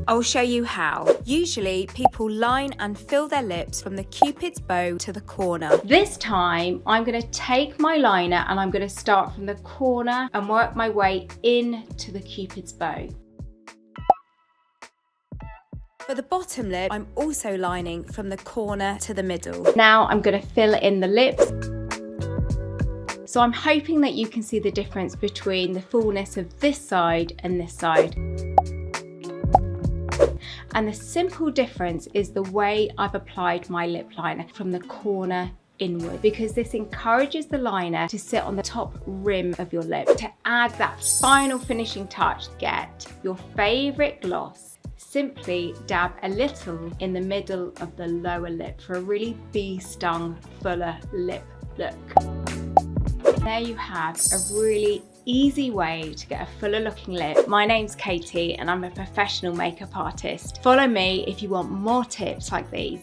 I'll show you how. Usually people line and fill their lips from the Cupid's bow to the corner. This time I'm going to take my liner and I'm going to start from the corner and work my way into the Cupid's bow. For the bottom lip, I'm also lining from the corner to the middle. Now I'm going to fill in the lips. So I'm hoping that you can see the difference between the fullness of this side and this side. And the simple difference is the way I've applied my lip liner from the corner inward, because this encourages the liner to sit on the top rim of your lip. To add that final finishing touch, get your favourite gloss. Simply dab a little in the middle of the lower lip for a really bee-stung, fuller lip look. There you have a really easy way to get a fuller looking lip. My name's Katie and I'm a professional makeup artist. Follow me if you want more tips like these.